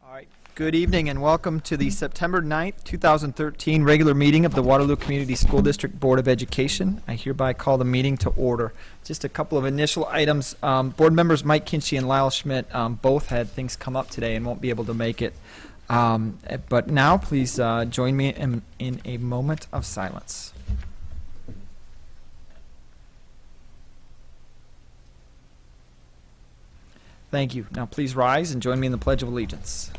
All right. Good evening and welcome to the September 9th, 2013 regular meeting of the Waterloo Community School District Board of Education. I hereby call the meeting to order. Just a couple of initial items. Board members Mike Kinchy and Lyle Schmidt both had things come up today and won't be able to make it. But now please join me in a moment of silence. Thank you. Now please rise and join me in the Pledge of Allegiance.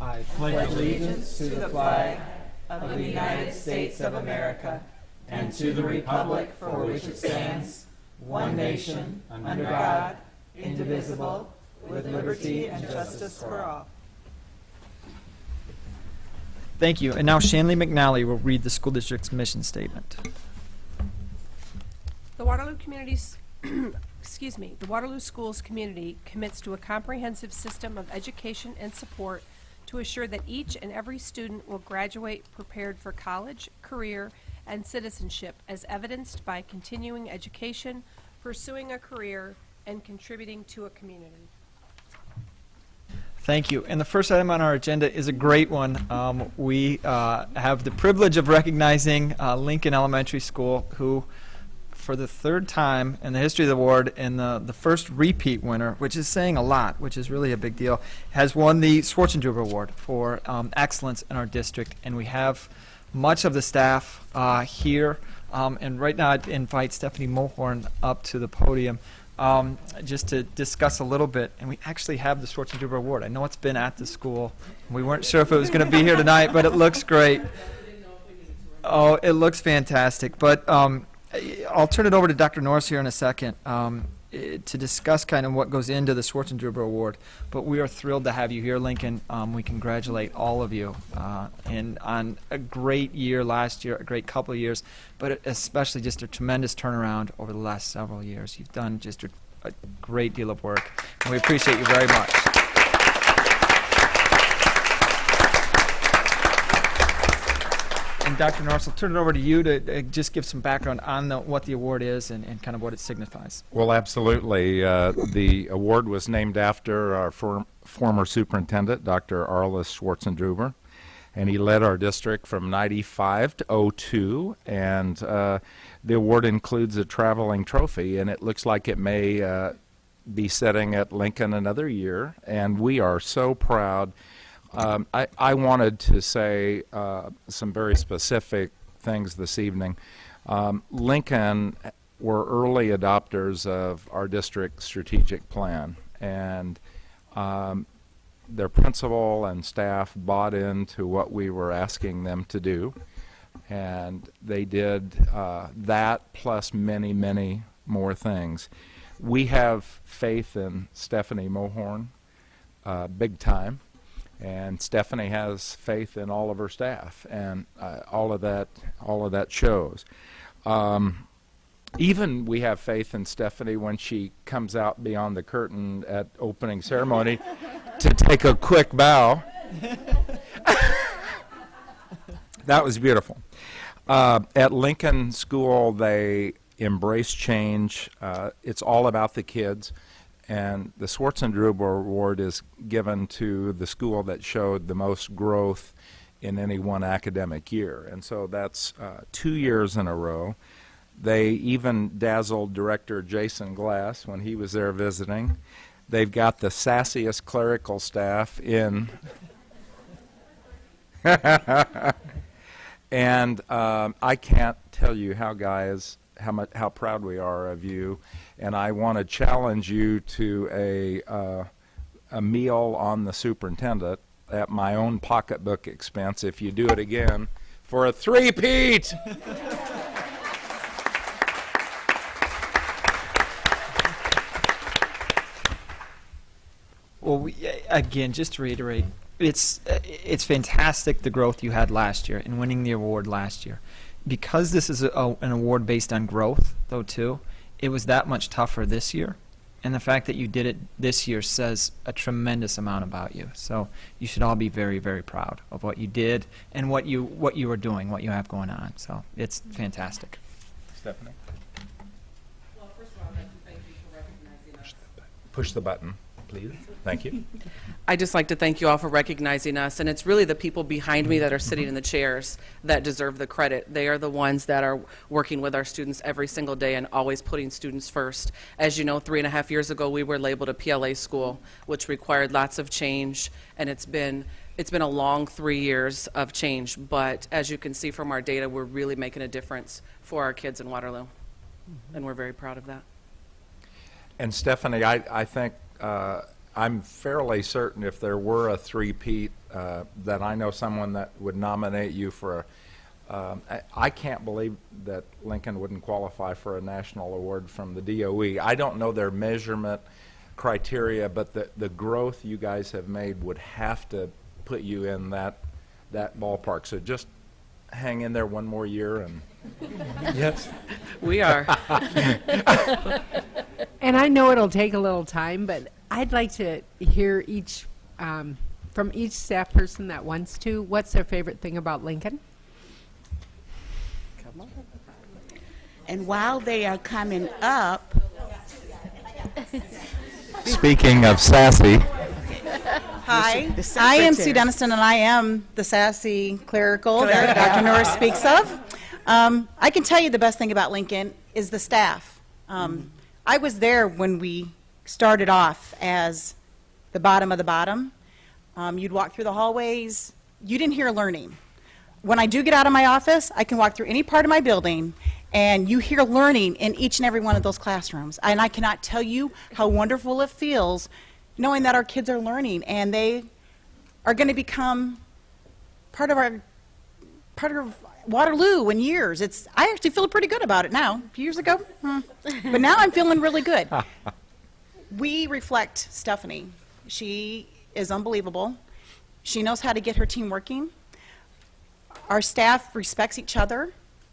I pledge allegiance to the flag of the United States of America and to the republic for which it stands, one nation, under God, indivisible, with liberty and justice for all. Thank you. And now Shanley McNally will read the school district's mission statement. The Waterloo Community's the Waterloo Schools community commits to a comprehensive system of education and support to assure that each and every student will graduate prepared for college, career, and citizenship as evidenced by continuing education, pursuing a career, and contributing to a community. Thank you. And the first item on our agenda is a great one. We have the privilege of recognizing Lincoln Elementary School, who for the third time in the history of the award and the first repeat winner, which is saying a lot, which is really a big deal, has won the Schwarzenegger Award for excellence in our district. And we have much of the staff here. And right now I'd invite Stephanie Mulhorn up to the podium just to discuss a little bit. And we actually have the Schwarzenegger Award. I know it's been at the school. We weren't sure if it was going to be here tonight, but it looks great. Oh, it looks fantastic. But I'll turn it over to Dr. Norris here in a second to discuss kind of what goes into the Schwarzenegger Award. But we are thrilled to have you here, Lincoln. We congratulate all of you and on a great year last year, a great couple of years, but especially just a tremendous turnaround over the last several years. You've done just a great deal of work, and we appreciate you very much. And Dr. Norris, I'll turn it over to you to just give some background on what the award is and kind of what it signifies. Well, absolutely. The award was named after our former superintendent, Dr. Arliss Schwarzenegger, and he led our district from 95 to 02. And the award includes a traveling trophy, and it looks like it may be sitting at Lincoln another year. And we are so proud. I wanted to say some very specific things this evening. Lincoln were early adopters of our district strategic plan, and their principal and staff bought into what we were asking them to do, and they did that plus many, many more things. We have faith in Stephanie Mulhorn, big time. And Stephanie has faith in all of her staff, and all of that shows. Even we have faith in Stephanie when she comes out beyond the curtain at opening ceremony to take a quick bow. That was beautiful. At Lincoln School, they embrace change. It's all about the kids. And the Schwarzenegger Award is given to the school that showed the most growth in any one academic year. And so that's 2 years in a row. They even dazzled Director Jason Glass when he was there visiting. They've got the sassiest clerical staff in. And I can't tell you how proud we are of you, and I want to challenge you to a meal on the superintendent at my own pocketbook expense if you do it again for a three-peat. Well, again, just to reiterate, it's fantastic the growth you had last year in winning the award last year. Because this is an award based on growth, though, too, it was that much tougher this year. And the fact that you did it this year says a tremendous amount about you. So you should all be very, very proud of what you did and what you are doing, what you have going on. So it's fantastic. Stephanie? Well, first of all, I'd like to thank you for recognizing us. Push the button. please. Thank you. I'd just like to thank you all for recognizing us, and it's really the people behind me that are sitting in the chairs that deserve the credit. They are the ones that are working with our students every single day and always putting students first. As you know, 3.5 years ago, we were labeled a PLA school, which required lots of change, and it's been a long 3 years of change, but as you can see from our data, we're really making a difference for our kids in Waterloo, and we're very proud of that. And Stephanie, I think I'm fairly certain if there were a three-peat that I know someone that would nominate you for I can't believe that Lincoln wouldn't qualify for a national award from the DOE. I don't know their measurement criteria, but the growth you guys have made would have to put you in that ballpark. So just hang in there one more year and yes. We are. And I know it'll take a little time, but I'd like to hear each from each staff person that wants to. What's their favorite thing about Lincoln? Come on. And while they are coming up, Speaking of sassy, Hi, The I am secretary. Sue Denniston, and I am the sassy clerical that Dr. Norris speaks of. I can tell you the best thing about Lincoln is the staff. I was there when we started off as the bottom of the bottom. You'd walk through the hallways. You didn't hear learning. When I do get out of my office, I can walk through any part of my building, and you hear learning in each and every one of those classrooms. And I cannot tell you how wonderful it feels knowing that our kids are learning and they are going to become part of Waterloo in years. I actually feel pretty good about it now. A few years ago, but now I'm feeling really good. We reflect Stephanie. She is unbelievable. She knows how to get her team working. Our staff respects each other,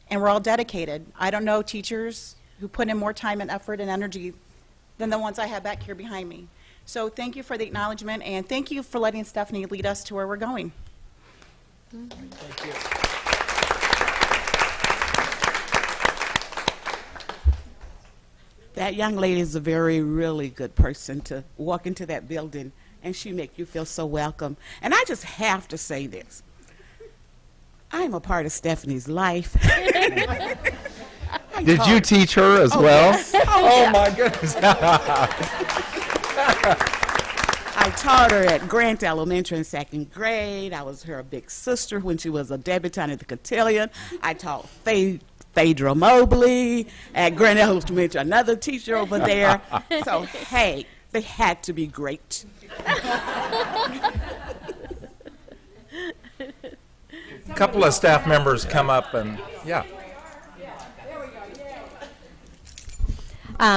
and we're all dedicated. I don't know teachers who put in more time and effort and energy than the ones I have back here behind me. So thank you for the acknowledgement, and thank you for letting Stephanie lead us to where we're going. Thank you. that young lady is a really good person to walk into that building, and she make you feel so welcome. And I just have to say this. I'm a part of Stephanie's life. did you teach her as well? Yes. Oh my goodness. I taught her at Grant Elementary in 2nd grade. I was her big sister when she was a debutante at the cotillion. I taught Phaedra Mobley at Grant Elementary, another teacher over there. So, hey, they had to be great. A couple of staff members come up and, yeah.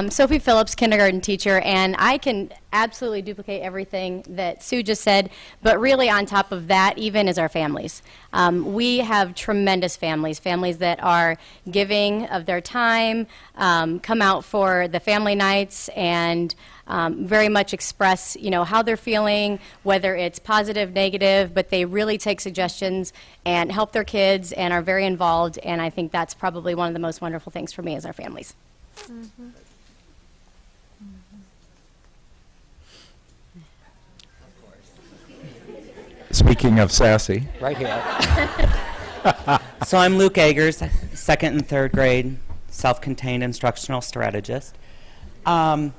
Sophie Phillips, kindergarten teacher, and I can absolutely duplicate everything that Sue just said, but really on top of that even is our families. We have tremendous families that are giving of their time, come out for the family nights, and very much express, how they're feeling, whether it's positive, negative, but they really take suggestions and help their kids and are very involved, and I think that's probably one of the most wonderful things for me is our families. Mm-hmm. Speaking of sassy. Right here. So I'm Luke Agers, 2nd and 3rd grade, self-contained instructional strategist. I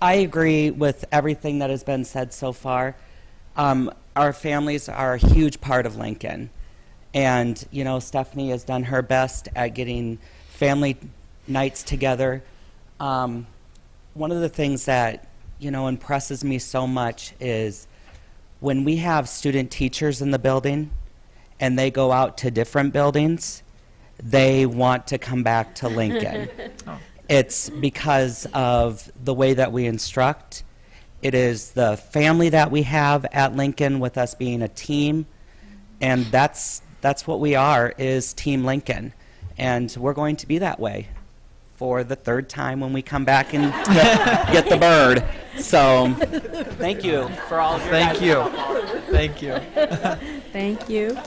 agree with everything that has been said so far. Our families are a huge part of Lincoln. And, Stephanie has done her best at getting family nights together. One of the things that, impresses me so much is when we have student teachers in the building and they go out to different buildings, they want to come back to Lincoln. It's because of the way that we instruct. It is the family that we have at Lincoln with us being a team, and that's what we are, is Team Lincoln. And we're going to be that way for the 3rd time when we come back and get the bird. So, thank you for all of your Thank guys' you. help. Thank you. Thank you.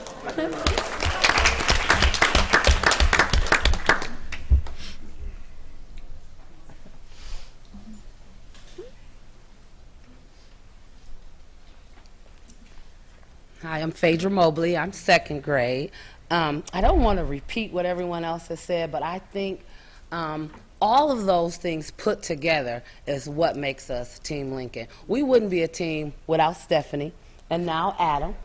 Hi, I'm Phaedra Mobley. I'm second grade. I don't want to repeat what everyone else has said, but I think all of those things put together is what makes us Team Lincoln. We wouldn't be a team without Stephanie and now Adam,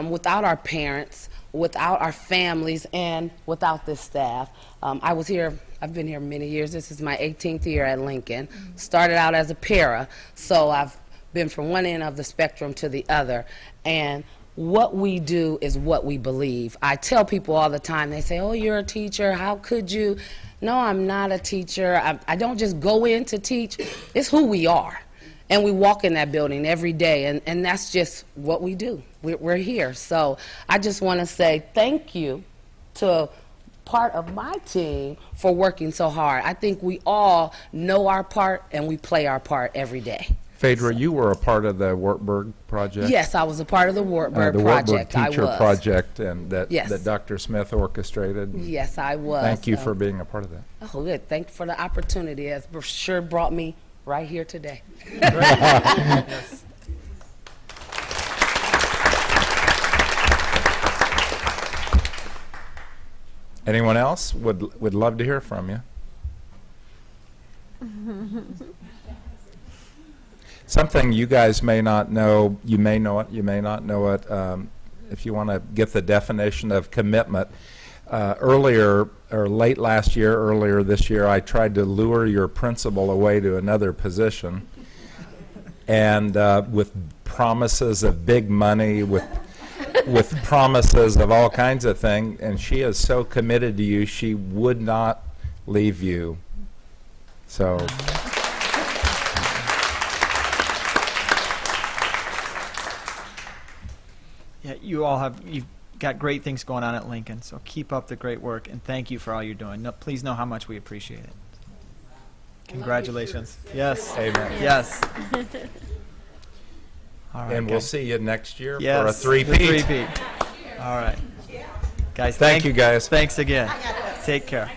without our parents, without our families, and without this staff. I've been here many years. This is my 18th year at Lincoln. Started out as a para, so I've been from one end of the spectrum to the other. And what we do is what we believe. I tell people all the time, they say, oh, you're a teacher, how could you? No, I'm not a teacher. I don't just go in to teach. It's who we are. And we walk in that building every day, and that's just what we do. We're here. So I just want to say thank you to part of my team for working so hard. I think we all know our part, and we play our part every day. Phaedra, you were a part of the Wartburg project? Yes, I was a part of the Wartburg the project. Wartburg teacher I was. project, and that, Yes. that Dr. Smith orchestrated. Yes, I was. Thank you for being a part of that. Oh, good. Thank you for the opportunity. It's sure brought me right here today. Yes. Anyone else would love to hear from you. Something you guys may not know, you may know it, you may not know it, if you want to get the definition of commitment. Earlier, or late last year, earlier this year, I tried to lure your principal away to another position, and with promises of big money, with promises of all kinds of things, and she is so committed to you, she would not leave you. So. Yeah, you've got great things going on at Lincoln, so keep up the great work, and thank you for all you're doing. No, please know how much we appreciate it. Congratulations. Yes. Amen. Yes. All right, And we'll guys. see you next year Yes, for a three-peat. the three-peat. All right. Guys, Thank you, guys. Thanks again. Take care.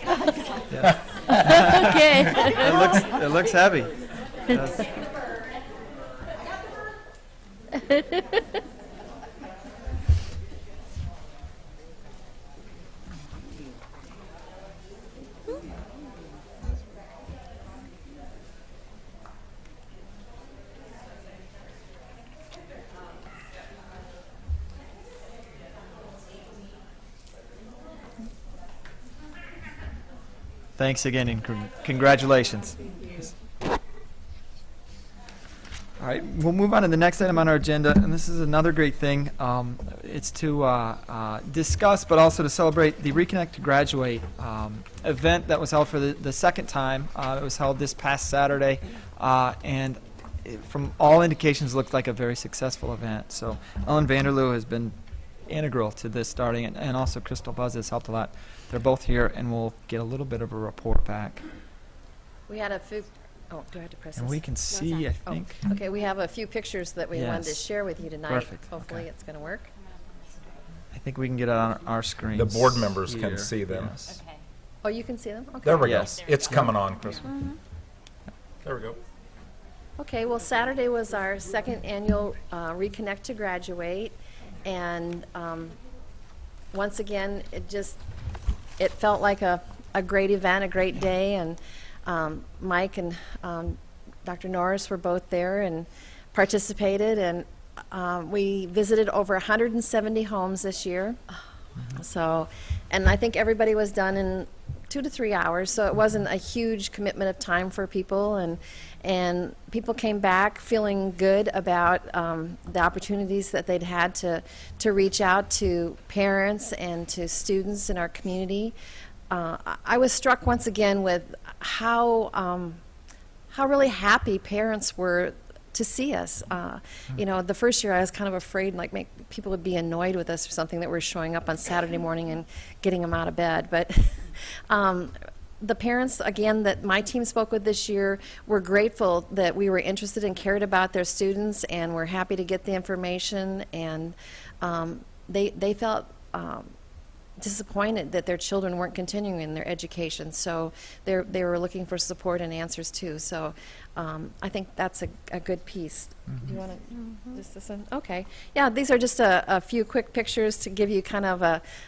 Yes. Okay. It looks heavy. Yes. Thanks again, and congratulations. All right, we'll move on to the next item on our agenda, and this is another great thing. It's to discuss, but also to celebrate the Reconnect to Graduate event that was held for the second time. It was held this past Saturday, and from all indications, looked like a very successful event. So Ellen Vanderloo has been integral to this starting, and also Crystal Buzz has helped a lot. They're both here, and we'll get a little bit of a report back. We had a few, oh, do I have to press this? And we can see, I Oh, think. okay, we have a few pictures that we wanted to Yes. share with you tonight. Perfect, Hopefully okay. it's going to work. I think we can get it on our screens. The board members here. can see them. Yes. Oh, you can see them? Okay. There we go. Yes. It's coming on, Chris. There we go. Okay, well, Saturday was our second annual Reconnect to Graduate, and once again, it felt like a great event, a great day, and Mike and Dr. Norris were both there and participated, and we visited over 170 homes this year. So, and I think everybody was done in 2 to 3 hours, so it wasn't a huge commitment of time for people, and people came back feeling good about the opportunities that they'd had to reach out to parents and to students in our community. I was struck once again with how really happy parents were to see us. You know, the first year I was kind of afraid like people would be annoyed with us or something that we're showing up on Saturday morning and getting them out of bed. But the parents, again, that my team spoke with this year were grateful that we were interested and cared about their students, and were happy to get the information, and they felt disappointed that their children weren't continuing in their education. So they were looking for support and answers too. So I think that's a good piece. Do you want to just listen? Okay. Yeah, these are just a few quick pictures to give you kind of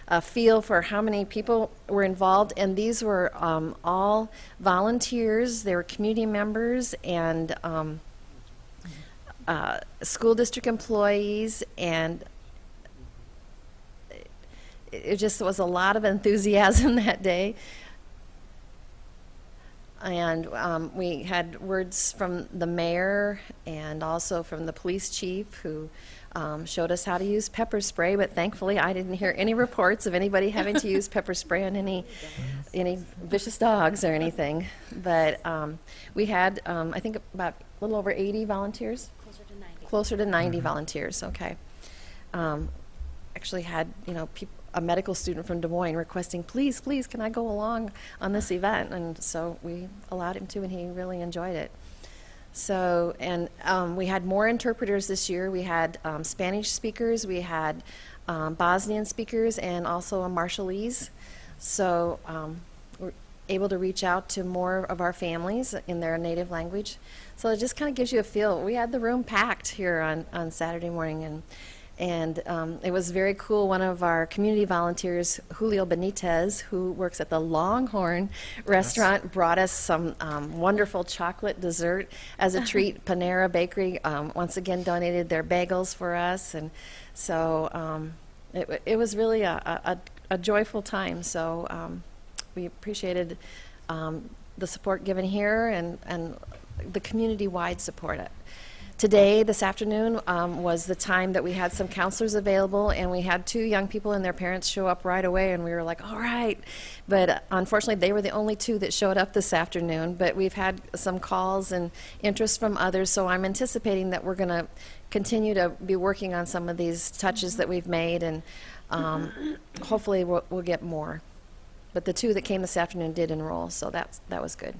a feel for how many people were involved. And these were all volunteers. They were community members and school district employees, and it just was a lot of enthusiasm that day. And we had words from the mayor and also from the police chief, who showed us how to use pepper spray, but thankfully I didn't hear any reports of anybody having to use pepper spray on any vicious dogs or anything. But we had, I think, about a little over 80 volunteers. Closer to 90 volunteers, okay. Actually had, a medical student from Des Moines requesting, please, can I go along on this event? And so we allowed him to, and he really enjoyed it. So, and we had more interpreters this year. We had Spanish speakers, we had Bosnian speakers, and also a Marshallese. So we're able to reach out to more of our families in their native language. So it just kind of gives you a feel. We had the room packed here on Saturday morning, and it was very cool. One of our community volunteers, Julio Benitez, who works at the Longhorn restaurant, brought us some wonderful chocolate dessert as a treat. Panera Bakery once again donated their bagels for us, and so it was really a joyful time. So we appreciated the support given here and the community-wide support. Today, this afternoon, was the time that we had some counselors available, and we had 2 young people and their parents show up right away, and we were like, all right. But unfortunately, they were the only 2 that showed up this afternoon. But we've had some calls and interest from others, so I'm anticipating that we're going to continue to be working on some of these touches that we've made, and hopefully we'll get more. But the 2 that came this afternoon did enroll, so that was good.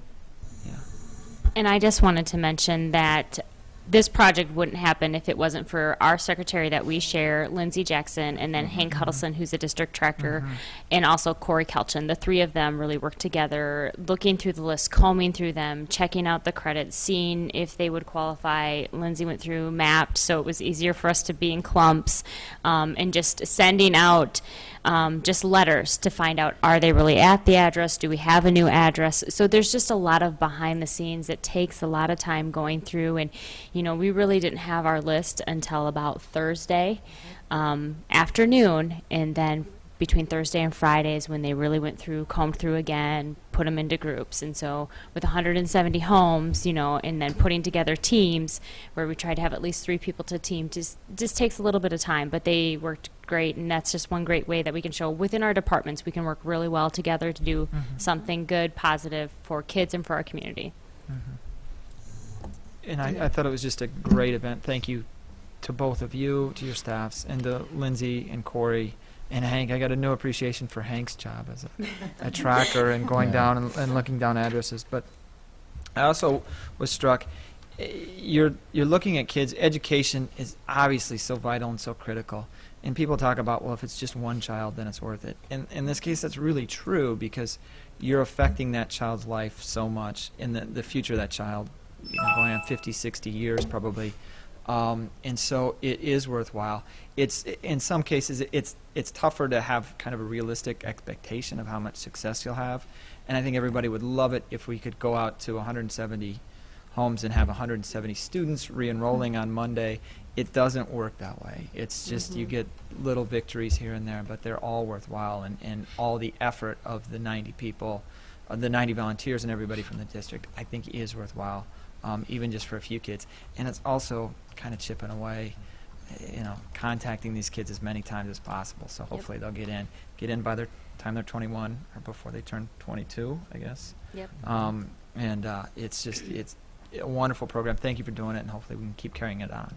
And I just wanted to mention that this project wouldn't happen if it wasn't for our secretary that we share, Lindsay Jackson, and then Hank Huddleston, who's a district director, and also Corey Kelchin. The 3 of them really worked together, looking through the list, combing through them, checking out the credits, seeing if they would qualify. Lindsay went through, mapped, so it was easier for us to be in clumps, and just sending out just letters to find out, are they really at the address? Do we have a new address? So there's just a lot of behind the scenes. It takes a lot of time going through, and we really didn't have our list until about Thursday afternoon, and then between Thursday and Fridays when they really went through, combed through again, put them into groups. And so with 170 homes, and then putting together teams where we try to have at least 3 people to team, just takes a little bit of time, but they worked great. And that's just one great way that we can show within our departments we can work really well together to do something good, positive for kids and for our community. And I thought it was just a great event. Thank you to both of you, to your staffs, and to Lindsay and Corey and Hank. I got a new appreciation for Hank's job as a tracker and going down and looking down addresses. But I also was struck, you're looking at kids. Education is obviously so vital and so critical. And people talk about, well, if it's just one child, then it's worth it. And in this case, that's really true, because you're affecting that child's life so much in the future of that child, going on 50, 60 years probably. And so it is worthwhile. It's in some cases it's tougher to have kind of a realistic expectation of how much success you'll have. And I think everybody would love it if we could go out to 170 homes and have 170 students re-enrolling on Monday. It doesn't work that way. It's just you get little victories here and there, but they're all worthwhile, and all the effort of the 90 people, the 90 volunteers and everybody from the district, I think is worthwhile. Even just for a few kids. And it's also kind of chipping away, contacting these kids as many times as possible. So hopefully they'll get in by the time they're 21 or before they turn 22, I guess. Yep. It's a wonderful program. Thank you for doing it, and hopefully we can keep carrying it on.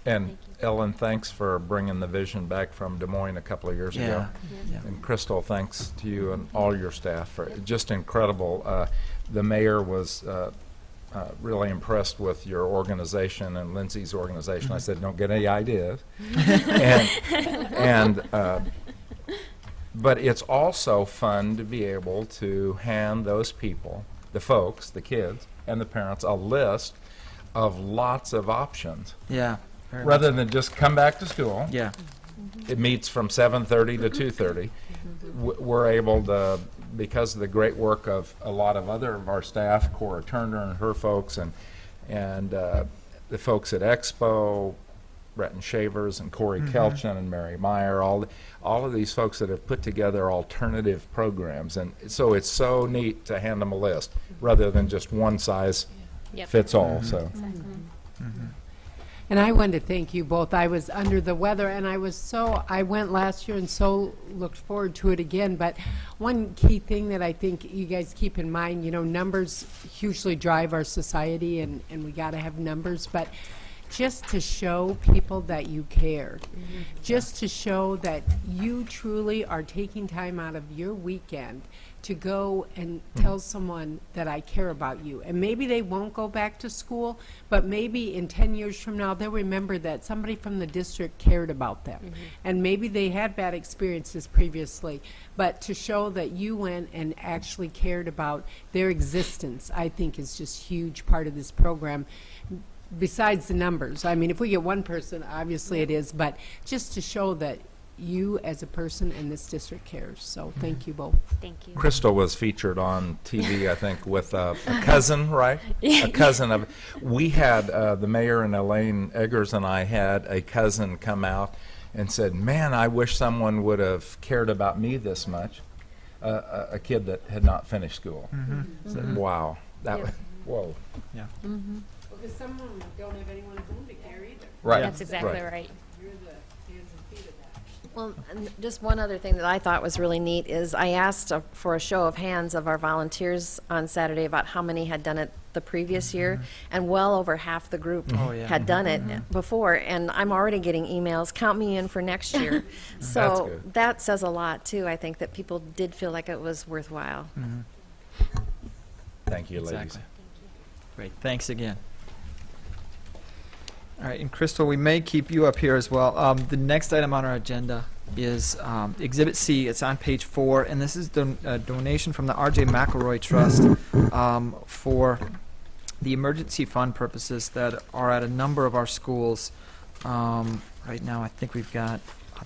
And Ellen, thanks for bringing the vision back from Des Moines a couple of years ago. Yeah. And Crystal, thanks to you and all your staff for just incredible. The mayor was really impressed with your organization and Lindsay's organization. I said, don't get any ideas. and But it's also fun to be able to hand those people, the folks, the kids, and the parents, a list of lots of options. Yeah. very much Rather so. than just come back to school. Yeah. It meets from 7:30 to 2:30. We're able to, because of the great work of a lot of other of our staff, Cora Turner and her folks, and the folks at Expo, Breton Shavers and Corey Kelchin and Mary Meyer, all of these folks that have put together alternative programs. And so it's so neat to hand them a list rather than just one size Yep. fits all. So. And I want to thank you both. I was under the weather, and I went last year and so looked forward to it again. But one key thing that I think you guys keep in mind, numbers hugely drive our society, and we got to have numbers. But just to show people that you care, just to show that you truly are taking time out of your weekend to go and tell someone that I care about you. And maybe they won't go back to school, but maybe in 10 years from now, they'll remember that somebody from the district cared about them. And maybe they had bad experiences previously, but to show that you went and actually cared about their existence, I think is just a huge part of this program. Besides the numbers, I mean, if we get one person, obviously it is, but just to show that you as a person in this district cares. So thank you both. Thank you. Crystal was featured on TV, I think, with a cousin, right? A cousin of. We had the mayor and Elaine Eggers and I had a cousin come out and said, "Man, I wish someone would have cared about me this much." A kid that had not finished school. Said, "Wow, that was whoa." Yeah. Because some of them don't have anyone home to care either. Right. That's exactly right. You're the hands and feet of that. Well, and just one other thing that I thought was really neat is I asked for a show of hands of our volunteers on Saturday about how many had done it the previous year, and well over half the group Oh, yeah. had done it before, and I'm already getting emails, count me in for next year. That's So good. that says a lot, too. I think that people did feel like it was worthwhile. Thank you, ladies. Exactly. Great. Thanks again. All right, and Crystal, we may keep you up here as well. The next item on our agenda is Exhibit C. It's on page 4, and this is a donation from the R.J. McElroy Trust for the emergency fund purposes that are at a number of our schools. Right now, I think we've got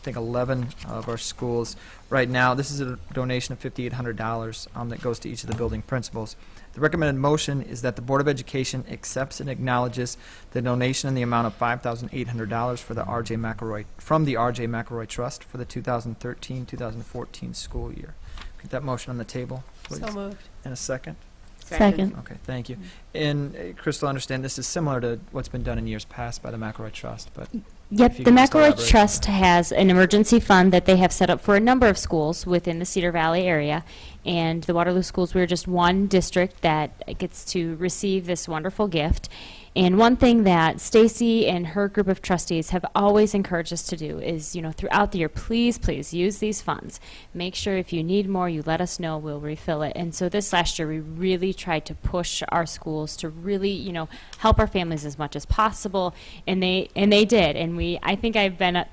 11 of our schools. Right now, this is a donation of $5,800 that goes to each of the building principals. The recommended motion is that the Board of Education accepts and acknowledges the donation in the amount of $5,800 for the from the R.J. McElroy Trust for the 2013-2014 school year. Get that motion on the table, please. So moved. And a second? Second. Okay, thank you. And Crystal, I understand this is similar to what's been done in years past by the McElroy Trust, but Yep, If you the could just McElroy elaborate. Trust has an emergency fund that they have set up for a number of schools within the Cedar Valley area. And the Waterloo schools, we're just one district that gets to receive this wonderful gift. And one thing that Stacy and her group of trustees have always encouraged us to do is, throughout the year, please use these funds. Make sure if you need more, you let us know, we'll refill it. And so this last year, we really tried to push our schools to really, help our families as much as possible. And they did. And I think I've been up,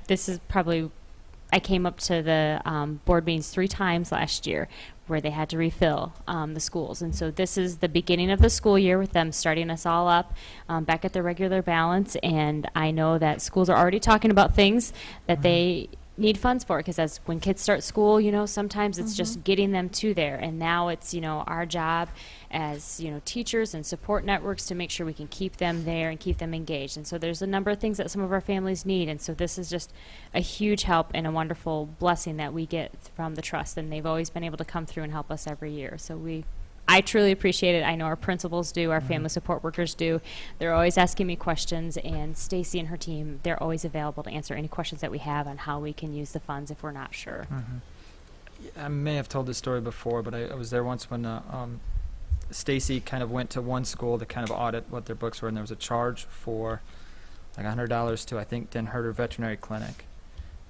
I came up to the board meetings 3 times last year where they had to refill the schools. And so this is the beginning of the school year with them starting us all up back at their regular balance. And I know that schools are already talking about things that they need funds for, because when kids start school, sometimes it's just getting them to there. And now it's, our job as, teachers and support networks to make sure we can keep them there and keep them engaged. And so there's a number of things that some of our families need. And so this is just a huge help and a wonderful blessing that we get from the trust. And they've always been able to come through and help us every year. So I truly appreciate it. I know our principals do, our family support workers do. They're always asking me questions, and Stacy and her team, they're always available to answer any questions that we have on how we can use the funds if we're not sure. I may have told this story before, but I was there once when Stacy kind of went to one school to kind of audit what their books were, and there was a charge for like $100 to, I think, Den Herder Veterinary Clinic.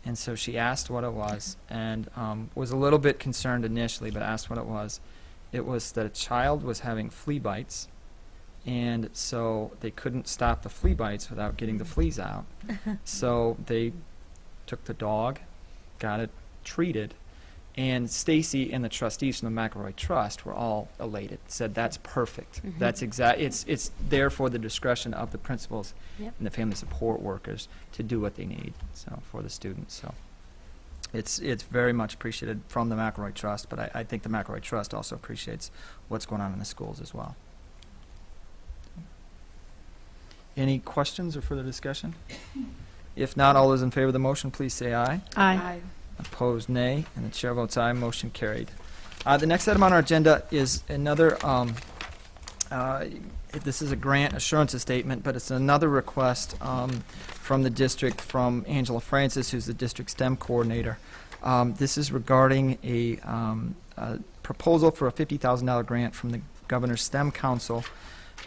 And so she asked what it was, and was a little bit concerned initially, but asked what it was. It was that a child was having flea bites, and so they couldn't stop the flea bites without getting the fleas out. So they took the dog, got it treated, And Stacy and the trustees from the McElroy Trust were all elated, said that's perfect. That's it's there for the discretion of the principals Yep. and the family support workers to do what they need, so, for the students, so. It's very much appreciated from the McElroy Trust, but I think the McElroy Trust also appreciates what's going on in the schools as well. Any questions or further discussion? If not, all those in favor of the motion, please say aye. Aye. Opposed, nay, and the chair votes aye. Motion carried. The next item on our agenda is another, this is a grant assurance statement, but it's another request from the district from Angela Francis, who's the district STEM coordinator. This is regarding a proposal for a $50,000 grant from the Governor's STEM Council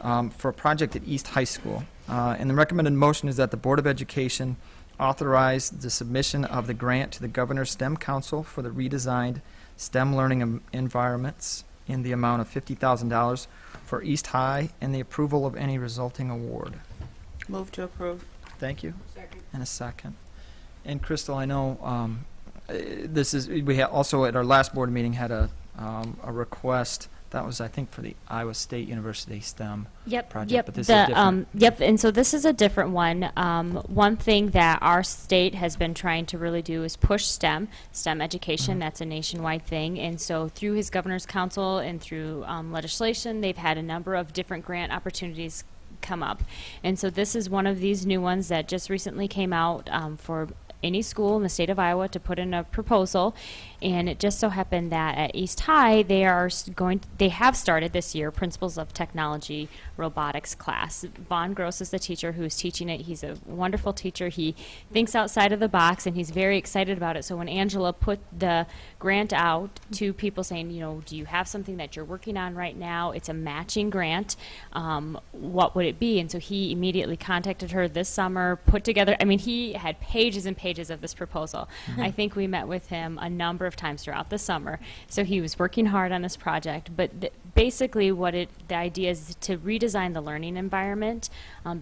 for a project at East High School. And the recommended motion is that the Board of Education authorize the submission of the grant to the Governor's STEM Council for the redesigned STEM learning environments in the amount of $50,000 for East High and the approval of any resulting award. Move to approve. Thank you. And a second. And Crystal, I know this is, we also at our last board meeting had a request. That was, I think, for the Iowa State University STEM project, but this is different. Yep, and so this is a different one. One thing that our state has been trying to really do is push STEM education. That's a nationwide thing. And so through his Governor's Council and through legislation, they've had a number of different grant opportunities come up. And so this is one of these new ones that just recently came out for any school in the state of Iowa to put in a proposal, and it just so happened that at East High they have started this year Principles of Technology Robotics class. Vaughn Gross is the teacher who's teaching it. He's a wonderful teacher. He thinks outside of the box, and he's very excited about it. So when Angela put the grant out to people saying, you know, do you have something that you're working on right now? It's a matching grant. What would it be? And so he immediately contacted her this summer, put together, I mean, he had pages and pages of this proposal. I think we met with him a number of times throughout the summer. So he was working hard on this project, but basically the idea is to redesign the learning environment,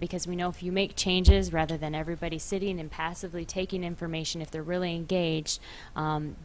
because we know if you make changes rather than everybody sitting and passively taking information, if they're really engaged,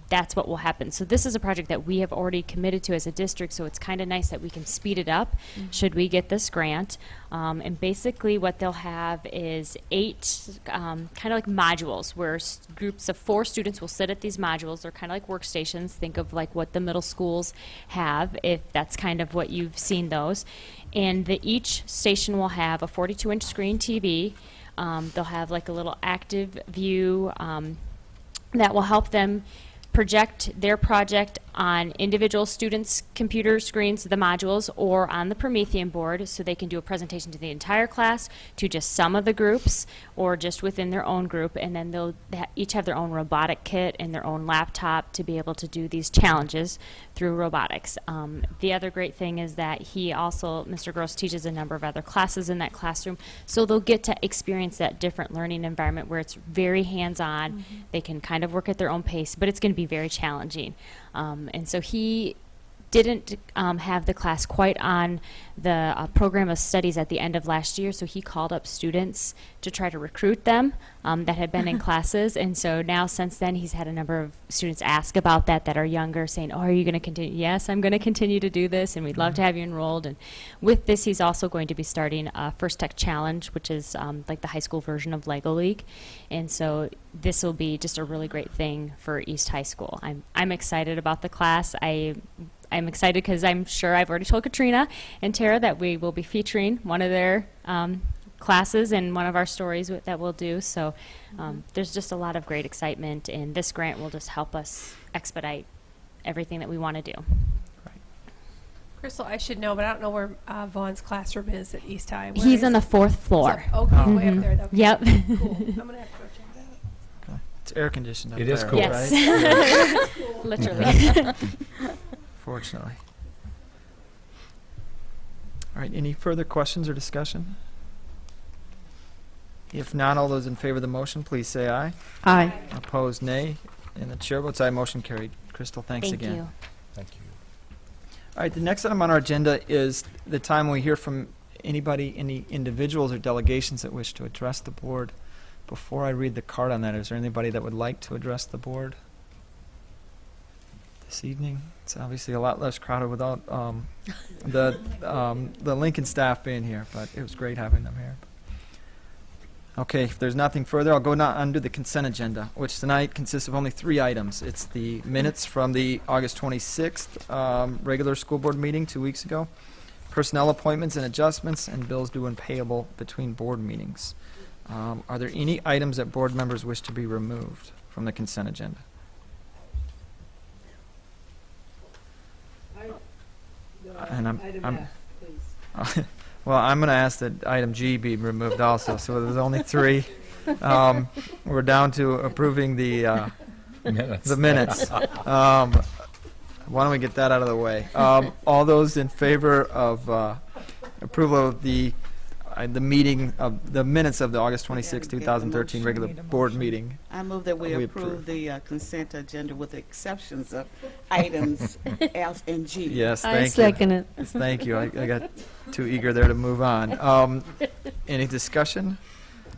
that's what will happen. So this is a project that we have already committed to as a district, so it's kind of nice that we can speed it up should we get this grant. And basically what they'll have is 8 kind of like modules where groups of 4 students will sit at these modules. They're kind of like workstations. Think of like what the middle schools have, if that's kind of what you've seen those. And each station will have a 42-inch screen TV. They'll have like a little active view that will help them project their project on individual students' computer screens, the modules, or on the Promethean board, so they can do a presentation to the entire class, to just some of the groups, or just within their own group, and then they'll each have their own robotic kit and their own laptop to be able to do these challenges through robotics. The other great thing is that he also, Mr. Gross, teaches a number of other classes in that classroom, so they'll get to experience that different learning environment where it's very hands-on. They can kind of work at their own pace, but it's going to be very challenging. And so he didn't have the class quite on the program of studies at the end of last year, so he called up students to try to recruit them that had been in classes. And so now since then he's had a number of students ask about that are younger, saying, oh, are you going to continue? Yes, I'm going to continue to do this, and we'd love to have you enrolled. And with this, he's also going to be starting a First Tech Challenge, which is like the high school version of Lego League. And so this will be just a really great thing for East High School. I'm excited about the class. I'm excited because I'm sure I've already told Katrina and Tara that we will be featuring one of their classes in one of our stories that we'll do. So there's just a lot of great excitement, and this grant will just help us expedite everything that we want to do. Crystal, I should know, but I don't know where Vaughn's classroom is at East High. Where He's is on the it? 4th floor. Okay, way up there. Okay. Yep. Cool. I'm going to have to go check that out. Okay. It's air conditioned up It there. is cool. Yes. Right? Literally. Fortunately. All right, any further questions or discussion? If not, all those in favor of the motion, please say aye. Aye. Opposed, nay. And the chair votes aye. Motion carried. Crystal, thanks Thank again. you. Thank you. All right, the next item on our agenda is the time we hear from anybody, any individuals or delegations that wish to address the board. Before I read the card on that, is there anybody that would like to address the board? this evening. It's obviously a lot less crowded without the Lincoln staff being here, but it was great having them here. Okay, if there's nothing further, I'll go now under the consent agenda, which tonight consists of only 3 items. It's the minutes from the August 26th regular school board meeting 2 weeks ago, personnel appointments and adjustments, and bills due and payable between board meetings. Are there any items that board members wish to be removed from the consent agenda? And well, I'm going to ask that item G be removed also. So there's only 3. We're down to approving the Minutes. the minutes. Why don't we get that out of the way? All those in favor of approval of the meeting of the minutes of the August 26, 2013 regular board meeting? I move that we approve the consent agenda with the exceptions of items F and G. Yes, thank I you. second it. Yes, thank you. I got too eager there to move on. Any discussion?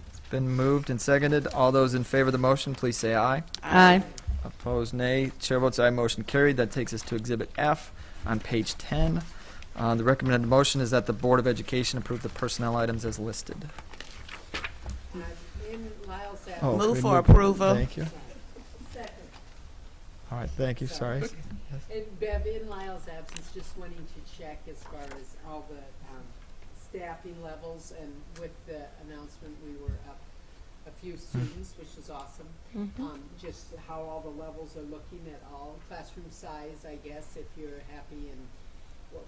It's been moved and seconded. All those in favor of the motion, please say aye. Aye. Opposed, nay. Chair votes aye. Motion carried. That takes us to Exhibit F on page 10. The recommended motion is that the Board of Education approve the personnel items as listed. In Lyle's absence. Oh, Move we for moved- approval. Thank you. All right, thank you. Sorry. And Bev, in Lyle's absence, just wanting to check as far as all the staffing levels, and with the announcement, we were up a few students, which is awesome. Just how all the levels are looking at all, classroom size, I guess, if you're happy, and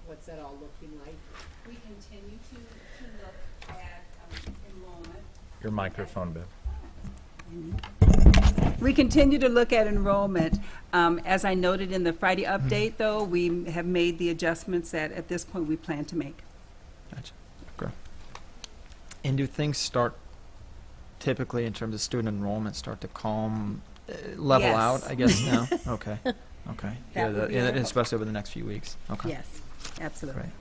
what's that all looking like? We continue to look at enrollment. Your microphone, Bill. We continue to look at enrollment. As I noted in the Friday update, though, we have made the adjustments that at this point we plan to make. Gotcha. Okay. And do things start typically in terms of student enrollment start to calm, level Yes. out, I guess, now? Okay. Okay. That would be our hope. Especially over the next few weeks. Okay. Yes, absolutely. Great.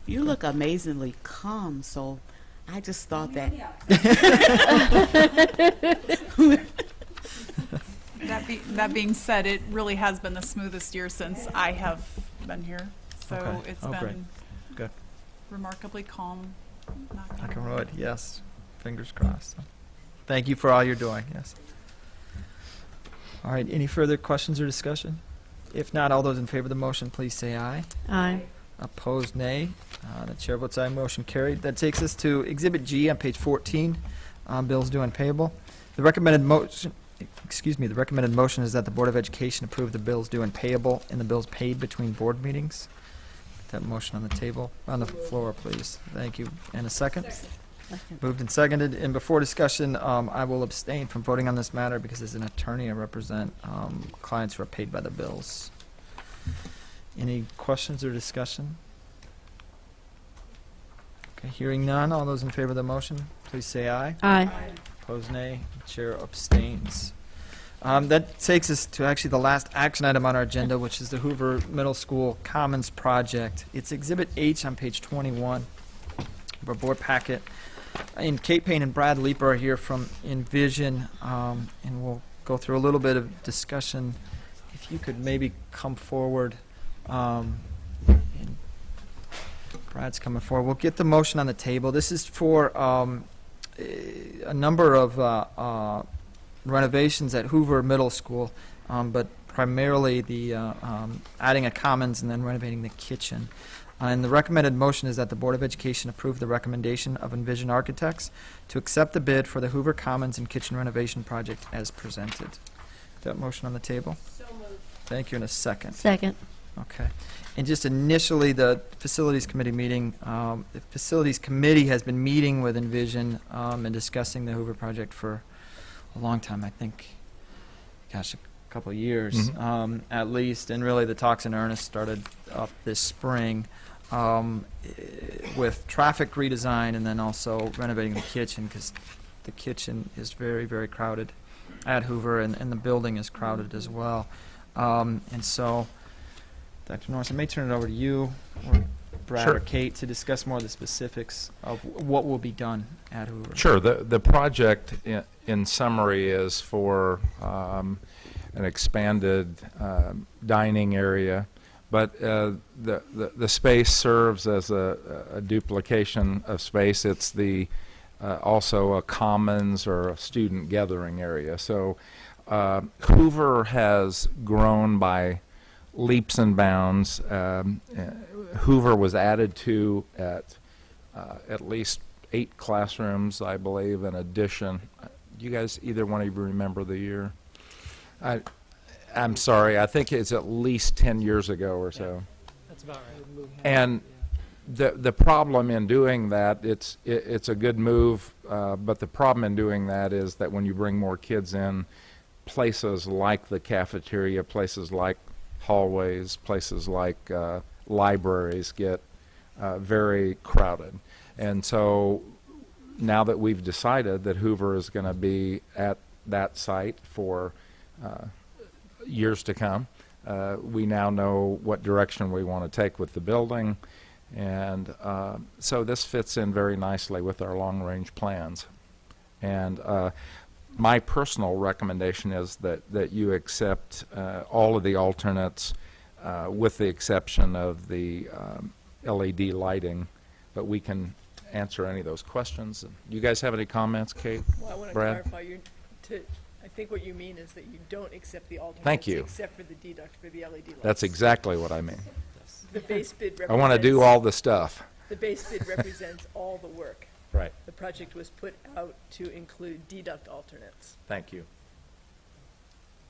You look amazingly calm, so I just thought that. That being said, it really has been the smoothest year since I have been here. So Okay. it's Oh, great. been Good. remarkably calm. knock Knock on on wood. wood, yes. Fingers crossed. Thank you for all you're doing, yes. All right, any further questions or discussion? If not, all those in favor of the motion, please say aye. Aye. Opposed, nay. The chair votes aye, motion carried. That takes us to Exhibit G on page 14, bills due and payable. The recommended motion is that the Board of Education approve the bills due and payable and the bills paid between board meetings. That motion on the table, on the floor, please. Thank you. And a second? Moved and seconded. And before discussion, I will abstain from voting on this matter because as an attorney, I represent clients who are paid by the bills. Any questions or discussion? Okay, hearing none. All those in favor of the motion, please say aye. Aye. Opposed, nay. Chair abstains. That takes us to actually the last action item on our agenda, which is the Hoover Middle School Commons Project. It's Exhibit H on page 21 of our board packet. And Kate Payne and Brad Leeper are here from Envision, and we'll go through a little bit of discussion. If you could maybe come forward. And Brad's coming forward. We'll get the motion on the table. This is for a number of renovations at Hoover Middle School, but primarily the adding a commons and then renovating the kitchen. And the recommended motion is that the Board of Education approve the recommendation of Envision Architects to accept the bid for the Hoover Commons and Kitchen renovation project as presented. That motion on the table? So moved. Thank you. In a second. Second. Okay. And just initially, the Facilities Committee meeting, the Facilities Committee has been meeting with Envision and discussing the Hoover project for a long time, I think, gosh, a couple of years at least. And really the talks in earnest started up this spring with traffic redesign and then also renovating the kitchen because the kitchen is very, very crowded at Hoover and the building is crowded as well. And so, Dr. Norris, I may turn it over to you or Brad Sure. or Kate to discuss more of the specifics of what will be done at Hoover. Sure. The project, in summary, is for an expanded dining area. But the space serves as a duplication of space. It's the also a commons or a student gathering area. So Hoover has grown by leaps and bounds. Hoover was added to at least 8 classrooms, I believe, in addition. Do you guys, either one of you remember the year? I'm sorry, I think it's at least 10 years ago or so. That's about right. And the problem in doing that, it's a good move, but the problem in doing that is that when you bring more kids in, places like the cafeteria, places like hallways, places like libraries get very crowded. And so now that we've decided that Hoover is going to be at that site for years to come, we now know what direction we want to take with the building. And so this fits in very nicely with our long-range plans. And my personal recommendation is that you accept all of the alternates with the exception of the LED lighting, but we can answer any of those questions. Do you guys have any comments, Kate? Well, I want to Brad? clarify. I think what you mean is that you don't accept the alternates. Thank you. Except for the deduct for the LED lights. That's exactly what I mean. The base bid represents. I want to do all the stuff. The base bid represents all the work. Right. The project was put out to include deduct alternates. Thank you.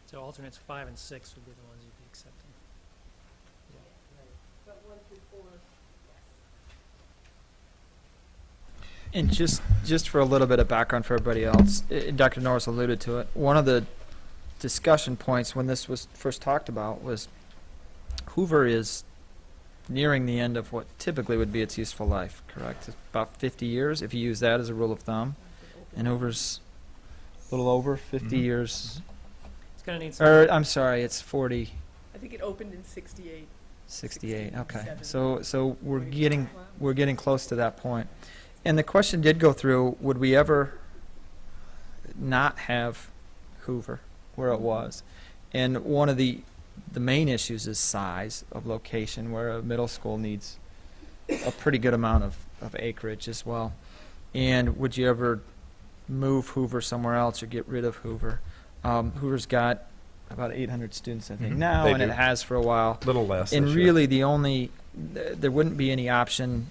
So alternates 5 and 6 would be the ones you'd be accepting. But 1 through 4. And just for a little bit of background for everybody else, Dr. Norris alluded to it. One of the discussion points when this was first talked about was Hoover is nearing the end of what typically would be its useful life, correct? It's about 50 years, if you use that as a rule of thumb. And Hoover's a little over 50 years. It's going to need some. Or, I'm sorry, it's 40. I think it opened in 68. 68, okay. 67. So we're getting close to that point. And the question did go through, would we ever not have Hoover where it was? And one of the main issues is size of location, where a middle school needs a pretty good amount of acreage as well. And would you ever move Hoover somewhere else or get rid of Hoover? Hoover's got about 800 students, I think, now, They and do. it has for a while. Little less And this year. really, there wouldn't be any option,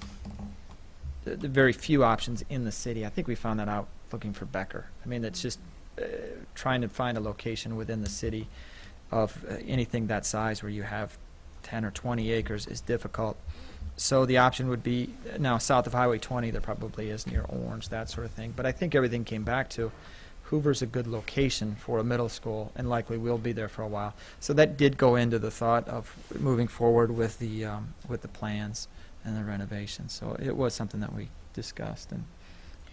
the very few options in the city. I think we found that out looking for Becker. I mean, it's just trying to find a location within the city of anything that size where you have 10 or 20 acres is difficult. So the option would be, now south of Highway 20, there probably is near Orange, that sort of thing. But I think everything came back to Hoover's a good location for a middle school and likely will be there for a while. So that did go into the thought of moving forward with the plans and the renovation. So it was something that we discussed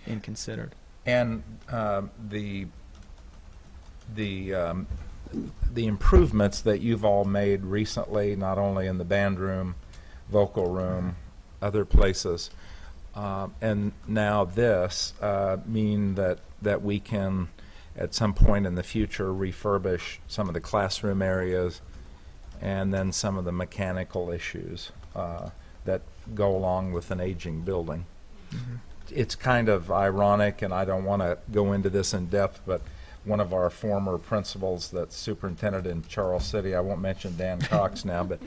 and considered. And the improvements that you've all made recently, not only in the band room, vocal room, other places, and now this mean that we can, at some point in the future, refurbish some of the classroom areas and then some of the mechanical issues that go along with an aging building. Mm-hmm. It's kind of ironic, and I don't want to go into this in depth, but one of our former principals that's superintendent in Charles City, I won't mention Dan Cox now, but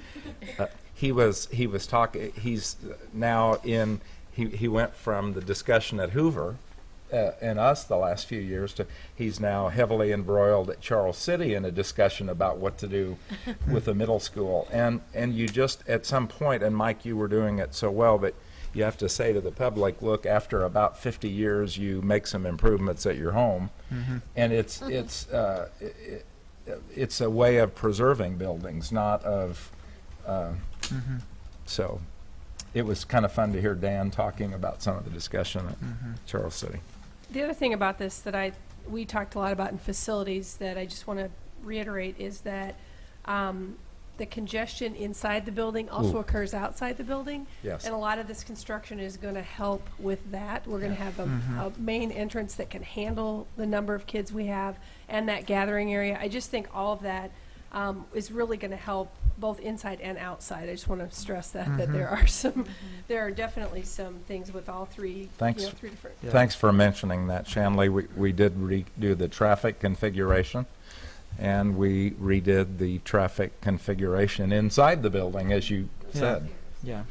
he was talking, he's now in, he went from the discussion at Hoover and us the last few years to he's now heavily embroiled at Charles City in a discussion about what to do with the middle school. And you just, at some point, and Mike, you were doing it so well, but you have to say to the public, look, after about 50 years, you make some improvements at your home. Mm-hmm. And it's a way of preserving buildings, not of, Mm-hmm. so it was kind of fun to hear Dan talking about some of the discussion at Mm-hmm. Charles City. The other thing about this that we talked a lot about in facilities that I just want to reiterate is that the the congestion inside the building also Ooh. occurs outside the building. Yes. And a lot of this construction is going to help with that. We're going to have a main entrance that can handle the number of kids we have and that gathering area. I just think all of that is really going to help both inside and outside. I just want to stress that there are there are definitely some things with all three. Thanks. Three different. Thanks for mentioning that, Shanley. We did redo the traffic configuration, and we redid the traffic configuration inside the building, as you said. Yeah.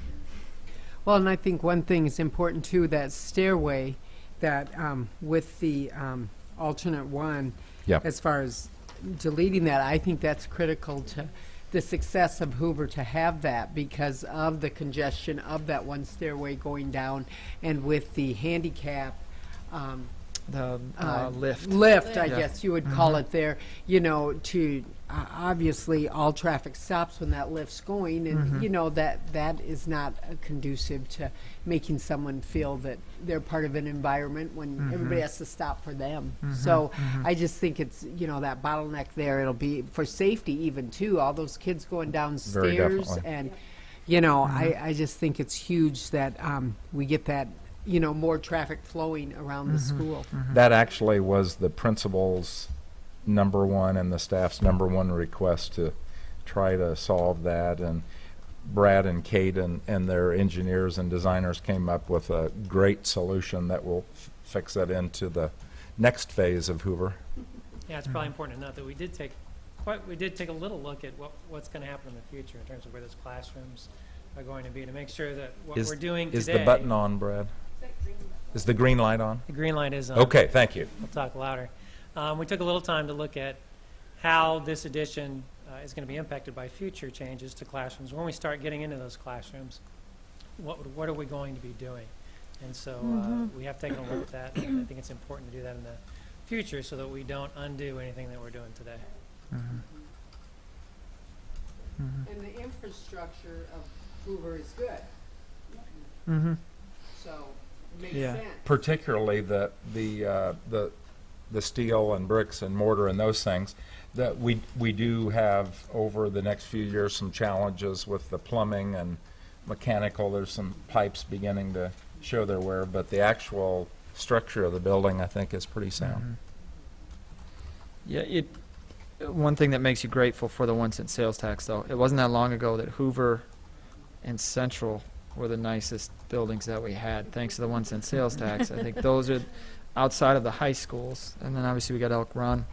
Well, and I think one thing is important too, that stairway, that with the alternate one, Yep. as far as deleting that, I think that's critical to the success of Hoover to have that because of the congestion of that one stairway going down, and with the handicap The lift. lift, I Yeah. guess you would call it there, you know, to obviously all traffic stops when that lift's going, and you know that is not conducive to making someone feel that they're part of an environment when everybody has to stop for them. So I just think it's, you know, that bottleneck there. It'll be for safety even too. All those kids going downstairs, definitely. and you know, I just think it's huge that we get that, you know, more traffic flowing around the school. That actually was the principal's number one and the staff's number one request, to try to solve that. And Brad and Kate and their engineers and designers came up with a great solution that will fix that into the next phase of Hoover. Yeah, it's probably important to note that we did take a little look at what's going to happen in the future in terms of where those classrooms are going to be, to make sure that what we're doing today. Is the button on, Brad? Is the green light on? The green light is on. Okay, thank you. We'll talk louder. We took a little time to look at how this addition is going to be impacted by future changes to classrooms. When we start getting into those classrooms, what are we going to be doing? And so we have taken a look at that. And I think it's important to do that in the future so that we don't undo anything that we're doing today. And the infrastructure of Hoover is good. So it makes Yeah. sense. Particularly the steel and bricks and mortar and those things, that we do have over the next few years some challenges with the plumbing and mechanical. There's some pipes beginning to show their wear, but the actual structure of the building, I think, is pretty sound. Yeah, one thing that makes you grateful for the 1 cent sales tax, though, it wasn't that long ago that Hoover and Central were the nicest buildings that we had, thanks to the 1 cent sales tax. I think those are outside of the high schools, and then obviously we got Elk Run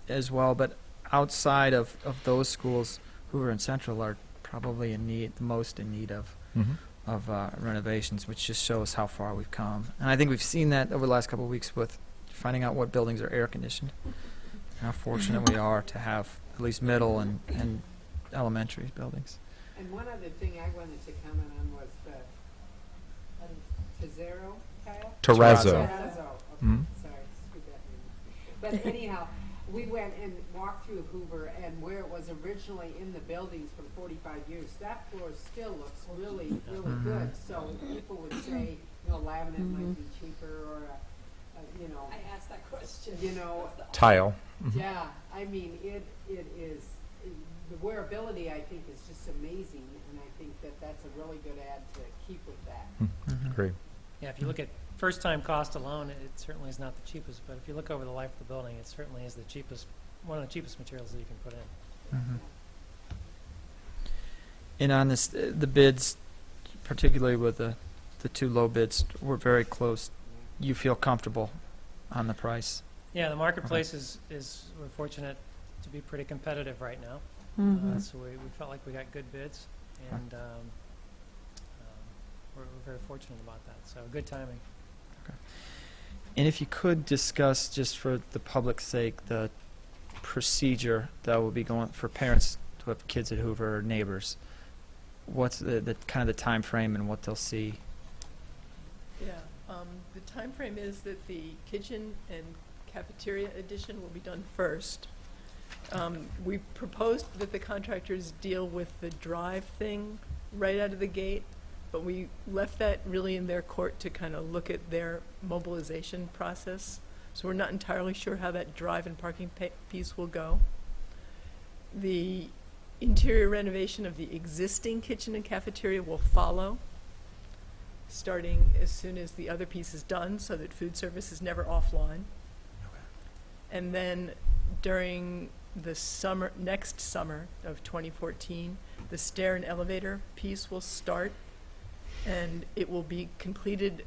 as well. But outside of those schools, Hoover and Central are probably the most in need of renovations, which just shows how far we've come. And I think we've seen that over the last couple of weeks with finding out what buildings are air conditioned. How fortunate we are to have at least middle and elementary buildings. And one other thing I wanted to comment on was the Terrazzo tile. Terrazzo. Okay, sorry, screwed that name. But anyhow, we went and walked through Hoover, and where it was originally in the buildings for 45 years, that floor still looks really, really good. So people would say, you know, laminate might be cheaper, or you know. I asked that question. You know. Tile. Yeah, I mean, it is, the wearability, I think, is just amazing, and I think that's a really good ad to keep with that. Great. Yeah, if you look at first-time cost alone, it certainly is not the cheapest. But if you look over the life of the building, it certainly is the cheapest, one of the cheapest materials that you can put in. And on this, the bids, particularly with the two low bids, were very close. You feel comfortable on the price? Yeah, the marketplace is we're fortunate to be pretty competitive right now. So we felt like we got good bids, and we're very fortunate about that. So good timing. And if you could discuss, just for the public's sake, the procedure that will be going for parents who have kids at Hoover or neighbors. What's the kind of the time frame and what they'll see? Yeah, the time frame is that the kitchen and cafeteria addition will be done first. We proposed that the contractors deal with the drive thing right out of the gate, but we left that really in their court to kind of look at their mobilization process. So we're not entirely sure how that drive and parking piece will go. The Interior renovation of the existing kitchen and cafeteria will follow, starting as soon as the other piece is done, so that food service is never offline. And then during the summer, next summer of 2014, the stair and elevator piece will start, and it will be completed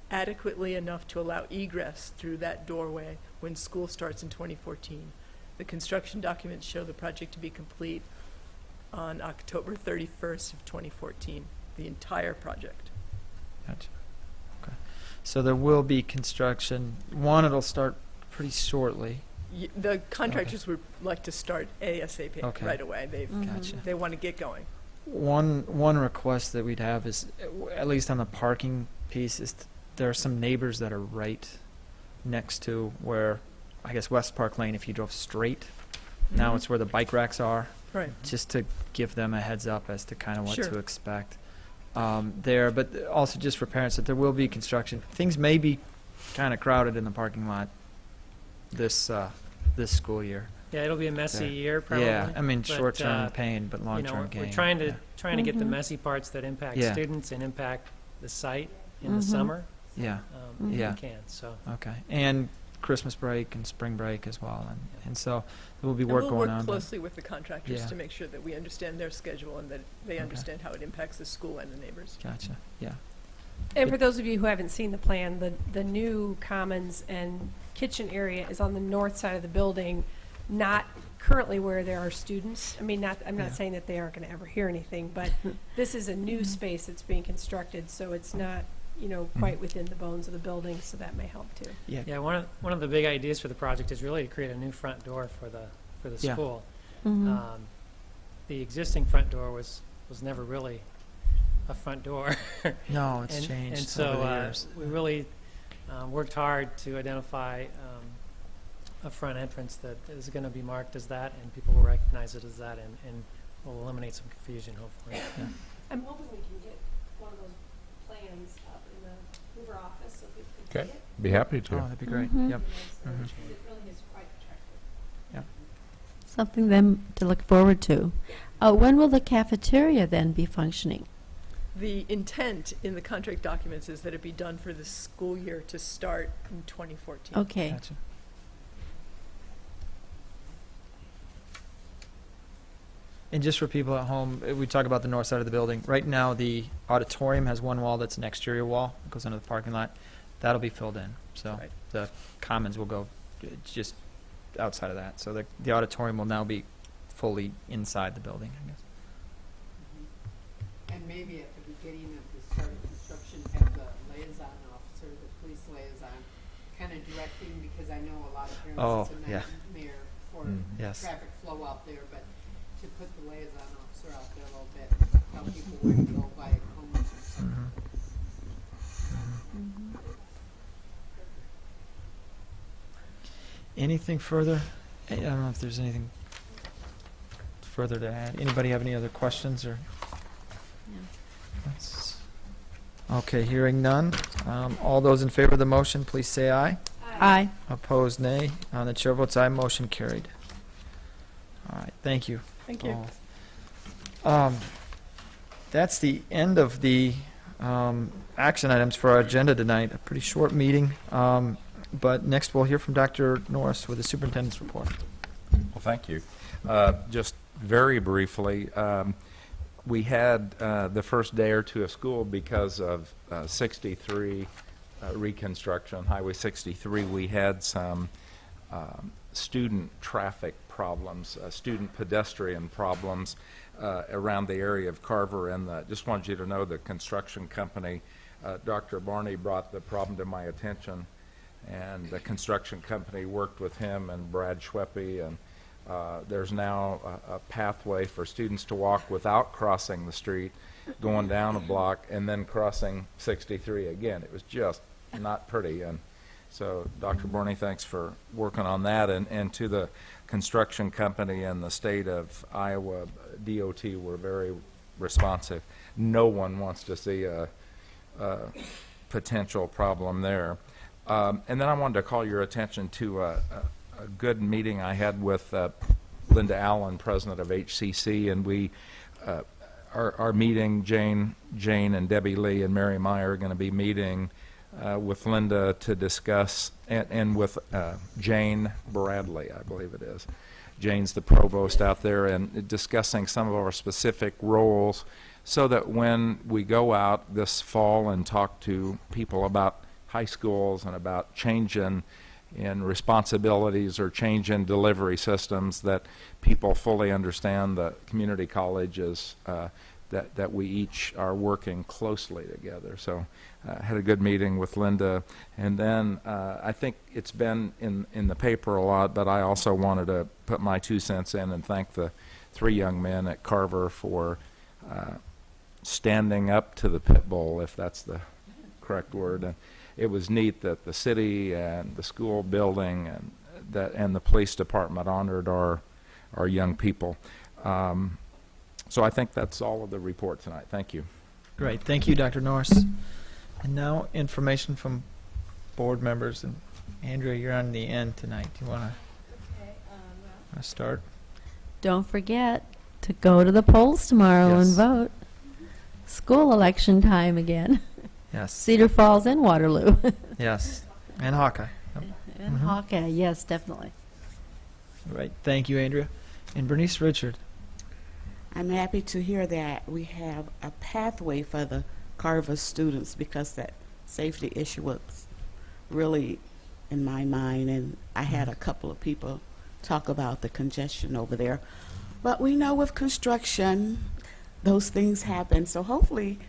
adequately enough to allow egress through that doorway when school starts in 2014. The construction documents show the project to be complete on October 31st of 2014, the entire project. Gotcha. Okay. So there will be construction. One, it'll start pretty shortly. The contractors would like to start ASAP Okay. right away. Gotcha. They want to get going. One request that we'd have is, at least on the parking piece, is there are some neighbors that are right next to where, I guess, West Park Lane, if you drove straight, now it's where the bike racks are. Right. Just to give them a heads up as to kind of what Sure. to expect there. But also just for parents, that there will be construction. Things may be kind of crowded in the parking lot this school year. Yeah, it'll be a messy There. year, probably. Yeah, I mean, but, short-term pain, but long-term gain. We're trying to Yeah. get the messy parts that impact Yeah. students and impact the site in the summer. Yeah. If Yeah. we can. So Okay. And Christmas break and spring break as well. And so there will be And work we'll going work on. but- closely with the contractors Yeah. to make sure that we understand their schedule and that they Okay. understand how it impacts the school and the neighbors. Gotcha. Yeah. And for those of you who haven't seen the plan, the new commons and kitchen area is on the north side of the building, not currently where there are students. I mean, I'm not Yeah. saying that they aren't going to ever hear anything, but this is a new space that's being constructed, so it's not, quite within the bones of the building, so that may help too. Yeah. yeah, one of the big ideas for the project is really to create a new front door for the Yeah. school. The existing front door was never really a front door. No, it's and changed so over the years. we really worked hard to identify a front entrance that is going to be marked as that, and people will recognize it as that, and will eliminate some confusion, hopefully. I'm hoping we can get one of those plans up in the Hoover office so people can Okay, see it. be happy Oh, to. that'd be great. Mhm. Yep. It Mhm. really is quite attractive. Yep. Something then to look forward to. When will the cafeteria then be functioning? The intent in the contract documents is that it be done for the school year to start in 2014. Okay. Gotcha. And just for people at home, we talk about the north side of the building. Right now, the auditorium has one wall that's an exterior wall. It goes into the parking lot. That'll be filled in. So Right. the commons will go just outside of that. So the auditorium will now be fully inside the building, I guess. And maybe at the beginning of the start of construction, have the liaison officer, the police liaison, kind of directing, because I know a lot of Oh, parents, it's a yeah. nightmare for Yes. traffic flow out there, but to put the liaison officer out there a little bit, tell people where to go by homes and stuff. Anything further? I don't know if there's anything further to add. Anybody have any other questions or? Let's- Okay, hearing none. All those in favor of the motion, please say aye. Aye. Opposed, nay. The chair votes aye, motion carried. All right, thank you. Thank you. all. That's the end of the action items for our agenda tonight. A pretty short meeting, but next we'll hear from Dr. Norris with the superintendent's report. Well, thank you. Just very briefly, we had the first day or two of school because of 63 reconstruction, Highway 63. We had some student traffic problems, student pedestrian problems around the area of Carver. And just wanted you to know the construction company, Dr. Barney brought the problem to my attention, and the construction company worked with him and Brad Schweppe, and there's now a pathway for students to walk without crossing the street, going down a block, and then crossing 63 again. It was just not pretty. And so, Dr. Borney, thanks for working on that. And to the construction company and the state of Iowa, DOT were very responsive. No one wants to see a potential problem there. And then I wanted to call your attention to a good meeting I had with the Linda Allen, president of HCC, and we are meeting. Jane and Debbie Lee and Mary Meyer are going to be meeting with Linda to discuss, and with Jane Bradley, I believe it is. Jane's the provost out there, and discussing some of our specific roles, so that when we go out this fall and talk to people about high schools and about change in responsibilities or change in delivery systems, that people fully understand the community colleges, that we each are working closely together. So had a good meeting with Linda. And then I think it's been in the paper a lot, but I also wanted to put my 2 cents in and thank the 3 young men at Carver for standing up to the pit bull, if that's the correct word. And it was neat that the city and the school building and the police department honored our young people. So I think that's all of the report tonight. Thank you. Great. Thank you, Dr. Norris. And now information from board members. And Andrea, you're on the end tonight. Do you want to start? Don't forget to go to the polls tomorrow and Yes. vote. School election time again. Yes. Cedar Falls and Waterloo. Yes. And Hawkeye. Yep. And Hawkeye, yes, definitely. Right. Thank you, Andrea. And Bernice Richard. I'm happy to hear that we have a pathway for the Carver students, because that safety issue was really in my mind, and I had a couple of people talk about the congestion over there. But we know with construction, those things happen, so hopefully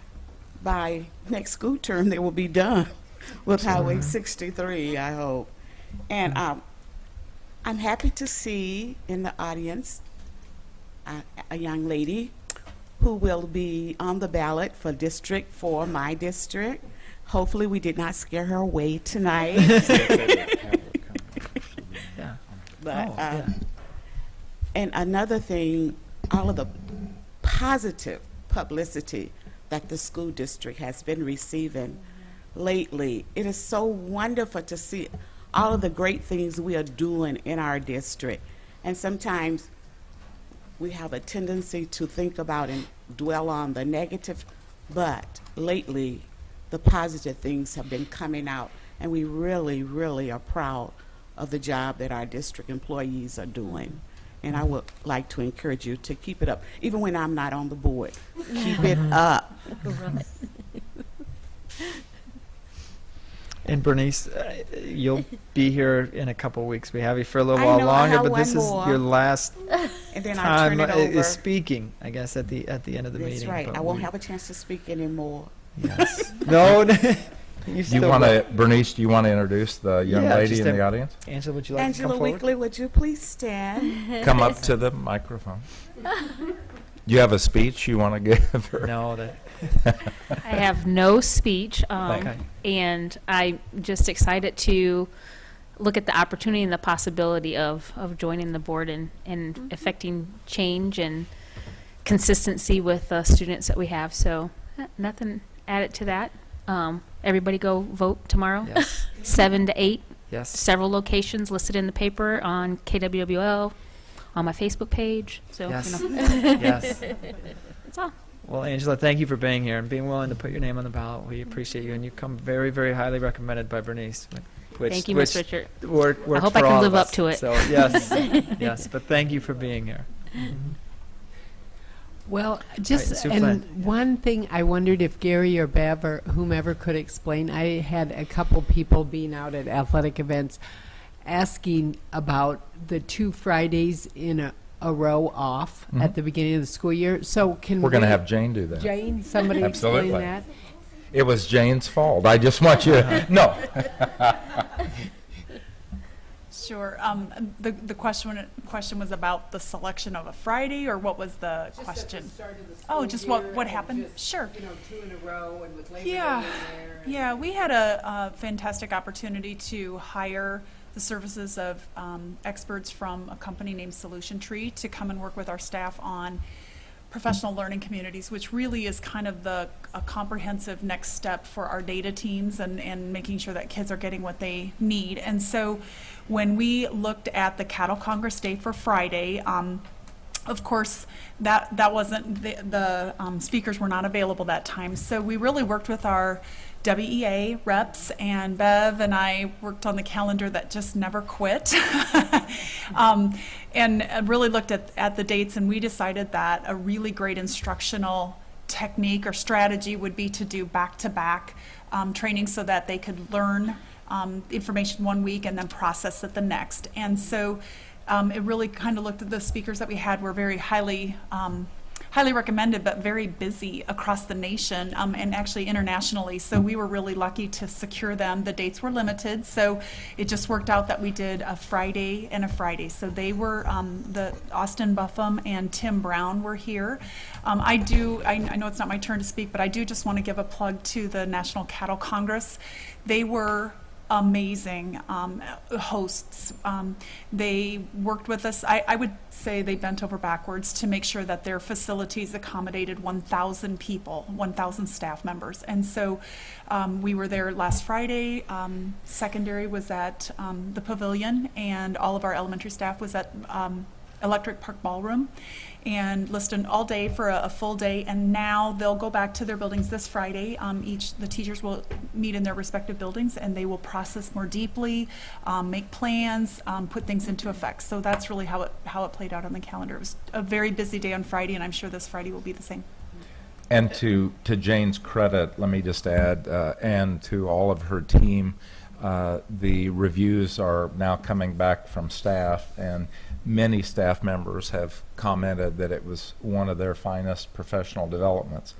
by next school term they will be done with Highway 63, I hope. And I'm happy to see in the audience a young lady who will be on the ballot for District 4, my district. Hopefully we did not scare her away tonight. Yeah. But, Oh, yeah. And another thing, all of the positive publicity that the school district has been receiving lately, it is so wonderful to see all of the great things we are doing in our district. And sometimes we have a tendency to think about and dwell on the negative, but lately the positive things have been coming out, and we really, really are proud of the job that our district employees are doing. And I would like to encourage you to keep it up, even when I'm not on the board. Keep it up. And Bernice, you'll be here in a couple of weeks. We have you for a little I while know, I longer, have but one this is more. your last And then I'll time turn it over. is speaking, I guess, at the end of the That's meeting. right. but I won't we- have a chance to speak anymore. Yes. No, you You still want will. to, Bernice, do you want to introduce the young Yeah, lady just in the a- audience? Angela, would you like to Angela come forward? Weekly, would you please stand? Come up to the microphone. You have a speech you want to give her? No, that. I have no speech, Okay. and I'm just excited to look at the opportunity and the possibility of joining the board and affecting change and consistency with the students that we have. So nothing added to that. Everybody go vote tomorrow, Yes. 7 to 8. Yes. Several locations listed in the paper on KWWL, on my Facebook page. So, Yes. you know. Yes. That's all. Well, Angela, thank you for being here and being willing to put your name on the ballot. We appreciate you, and you come very, very highly recommended by Bernice. Thank you, Ms. Richard. Worked I hope for I can all live of up us. to it. So yes, yes. But thank you for being here. Well, just Sue and Flynn. one thing I wondered if Gary or Bev or whomever could explain. I had a couple people being out at athletic events asking about the 2 Fridays in a row off at the beginning of the school year. So can We're going to we- have Jane do that. Jane, somebody Absolutely. explain that? It was Jane's fault. I just want you to, no. Sure. The question was about the selection of a Friday, or what was the question? Oh, just what happened? Sure. 2 in a row and with Labor Yeah, Day in there. yeah, we had a fantastic opportunity to hire the services of experts from a company named Solution Tree to come and work with our staff on professional learning communities, which really is kind of a comprehensive next step for our data teams and making sure that kids are getting what they need. And so when we looked at the Cattle Congress Day for Friday, of course, that wasn't, the speakers were not available that time. So we really worked with our WEA reps, and Bev and I worked on the calendar that just never quit. And really looked at the dates, and we decided that a really great instructional technique or strategy would be to do back-to-back training so that they could learn information one week and then process it the next. And so it really kind of looked at the speakers that we had were very highly recommended, but very busy across the nation and actually internationally. So we were really lucky to secure them. The dates were limited, so it just worked out that we did a Friday and a Friday. So they were, the Austin Buffum and Tim Brown were here. I know it's not my turn to speak, but I do just want to give a plug to the National Cattle Congress. They were amazing hosts. They worked with us. I would say they bent over backwards to make sure that their facilities accommodated 1,000 people, 1,000 staff members. And so we were there last Friday. Secondary was at the pavilion, and all of our elementary staff was at Electric Park Ballroom, and listened all day for a full day. And now they'll go back to their buildings this Friday. The teachers will meet in their respective buildings, and they will process more deeply, make plans, put things into effect. So that's really how it played out on the calendar. It was a very busy day on Friday, and I'm sure this Friday will be the same. And to Jane's credit, let me just add, and to all of her team, the reviews are now coming back from staff, and many staff members have commented that it was one of their finest professional developments,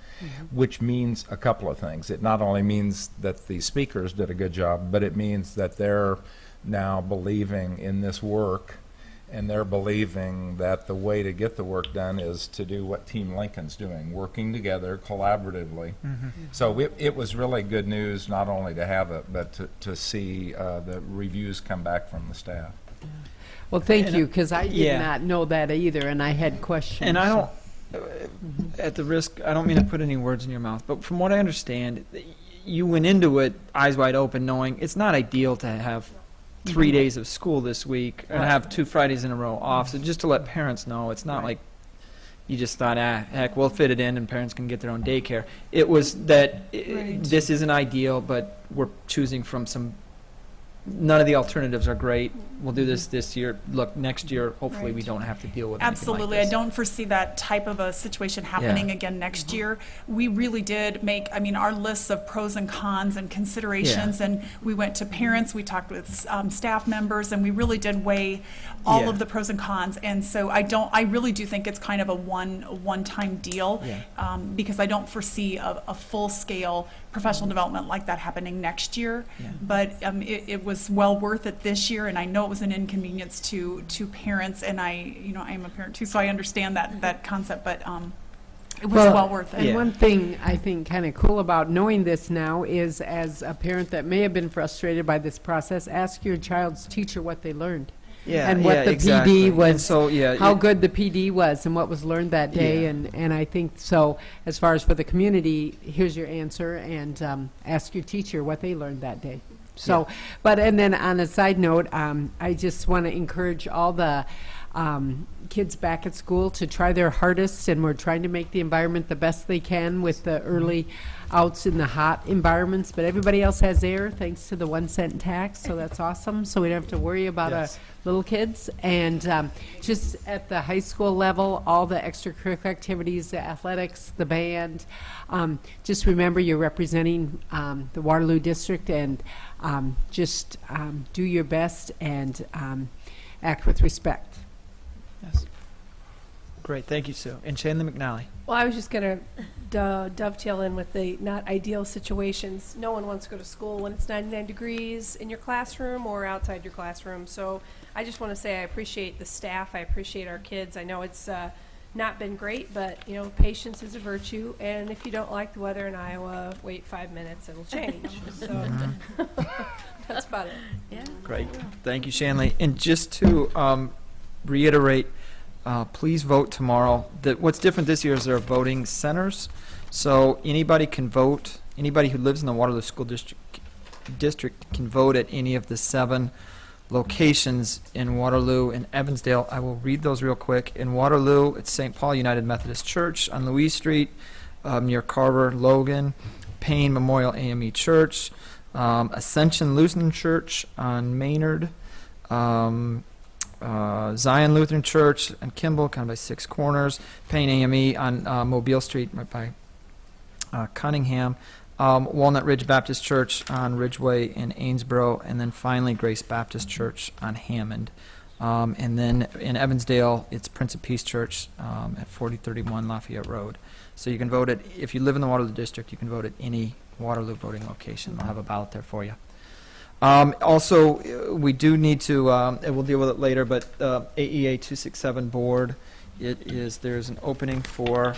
which means a couple of things. It not only means that the speakers did a good job, but it means that they're now believing in this work, and they're believing that the way to get the work done is to do what Team Lincoln's doing, working together collaboratively. So it was really good news, not only to have it, but to see the reviews come back from the staff. Well, thank you, because I did not know that either, and I had questions. And I don't, at the risk, I don't mean to put any words in your mouth, but from what I understand, you went into it eyes wide open, knowing it's not ideal to have 3 days of school this week and have 2 Fridays in a row off. So just to let parents know, it's not like you just thought, heck, we'll fit it in and parents can get their own daycare. It was that this isn't ideal, but we're choosing from some. None of the alternatives are great. We'll do this year. Look, next year, hopefully we don't have to deal with anything Absolutely. like this. I don't foresee that type of a situation happening again next year. We really did make, our lists of pros and cons and considerations, and we went to parents, we talked with staff members, and we really did weigh all of the pros and cons. And so I really do think it's kind of a one-time deal, because I don't foresee a full-scale professional development like that happening next year. But it was well worth it this year, and I know it was an inconvenience to parents, and I am a parent too, so I understand that concept, but it was well worth it. And one thing I think kind of cool about knowing this now is, as a parent that may have been frustrated by this process, ask your child's teacher what they learned. And what the PD was, so, how good the PD was, and what was learned that day. And I think so, as far as for the community, here's your answer, and ask your teacher what they learned that day. So, and then on a side note, I just want to encourage all the kids back at school to try their hardest, and we're trying to make the environment the best they can with the early outs in the hot environments, but everybody else has air thanks to the 1 cent tax, so that's awesome. So we don't have to worry about little kids. And just at the high school level, all the extracurricular activities, the athletics, the band, just remember you're representing the Waterloo district, and just do your best and act with respect. Yes. Great, thank you, Sue. And Shanley McNally. Well, I was just going to dovetail in with the not ideal situations. No one wants to go to school when it's 99 degrees in your classroom or outside your classroom. So I just want to say I appreciate the staff. I appreciate our kids. I know it's not been great, but patience is a virtue. And if you don't like the weather in Iowa, wait 5 minutes, it'll change. So that's about it. Yeah. Great, thank you, Shanley. And just to reiterate, please vote tomorrow. What's different this year is there are voting centers, so anybody can vote. Anybody who lives in the Waterloo School District can vote at any of the 7 locations in Waterloo and Evansdale. I will read those real quick. In Waterloo, it's St. Paul United Methodist Church on Louise Street, near Carver, Logan, Payne Memorial AME Church, Ascension Lutheran Church on Maynard, Zion Lutheran Church and Kimball, kind of by Six Corners, Payne AME on Mobile Street, right by Cunningham, Walnut Ridge Baptist Church on Ridgeway in Amesboro, and then finally Grace Baptist Church on Hammond. And then in Evansdale, it's Prince of Peace Church at 4031 Lafayette Road. So you can vote at, if you live in the Waterloo District, you can vote at any Waterloo voting location. They'll have a ballot there for you. Also, we do need to, and we'll deal with it later, but AEA 267 board, there's an opening for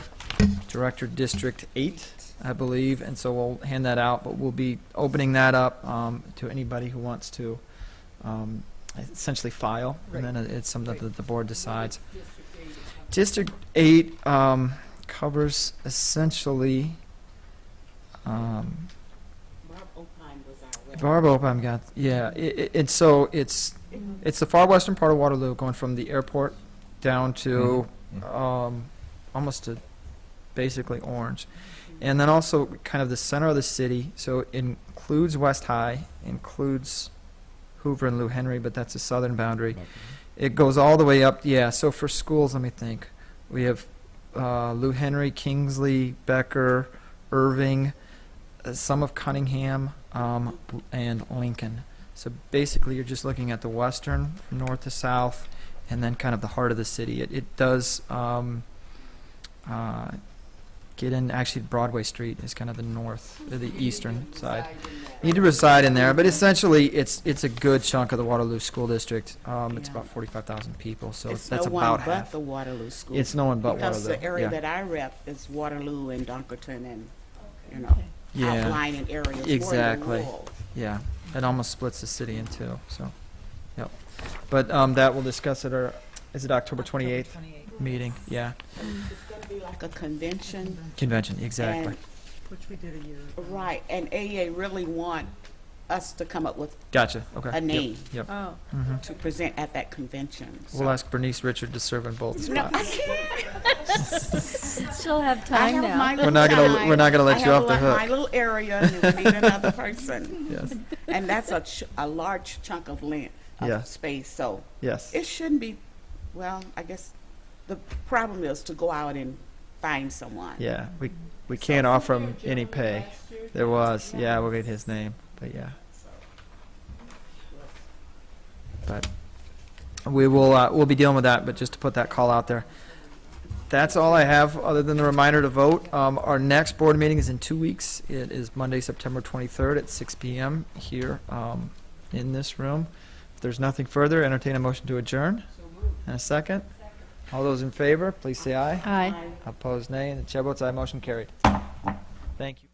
Director District 8, I believe, and so we'll hand that out, but we'll be opening that up to anybody who wants to essentially file, and then it's something that the board decides. District 8 covers essentially Barb Opheim got, yeah, it's the far western part of Waterloo, going from the airport down to almost to basically Orange. And then also kind of the center of the city, so it includes West High, includes Hoover and Lou Henry, but that's the southern boundary. It goes all the way up, yeah, so for schools, let me think. We have Lou Henry, Kingsley, Becker, Irving, some of Cunningham, and Lincoln. So basically you're just looking at the western, from north to south, and then kind of the heart of the city. It does get in, actually Broadway Street is kind of the north, the eastern side. You need to reside in there, but essentially it's a good chunk of the Waterloo School District. It's about 45,000 people, so It's that's no one about but half. the Waterloo School. It's no one but because Waterloo. the area Yeah. that I rep is Waterloo and Dunkerton and, you know, Yeah. outlying areas. more in the Exactly. rural. Yeah, it almost splits the city in two, so, yep. But that we'll discuss at our, is it October 28th meeting? Yeah, It's going to be like a convention. convention, exactly. And, Which we did a year ago. right, and AA really want us to come up with Gotcha, okay. a Yep, name Yep. Oh. Mhm. to present at that convention. We'll ask Bernice Richard to serve in both No, I spots. can't. She'll have I time have now. my We're not little gonna- time. we're not gonna let I you have off the my hook. little area, and we need another person. Yes, And that's a large chunk of land, of Yeah. space, so yes. it shouldn't be, well, I guess the problem is to go out and find someone. Yeah, we can't offer him any pay. There was, yeah, we'll get his name, but yeah. But we'll be dealing with that, but just to put that call out there. That's all I have, other than the reminder to vote. Our next board meeting is in 2 weeks. It is Monday, September 23rd at 6 p.m. here in this room. If there's nothing further, entertain a motion to adjourn. And a second. All those in favor, please say aye. Aye. Opposed, nay. And the chair votes aye. Motion carried. Thank you.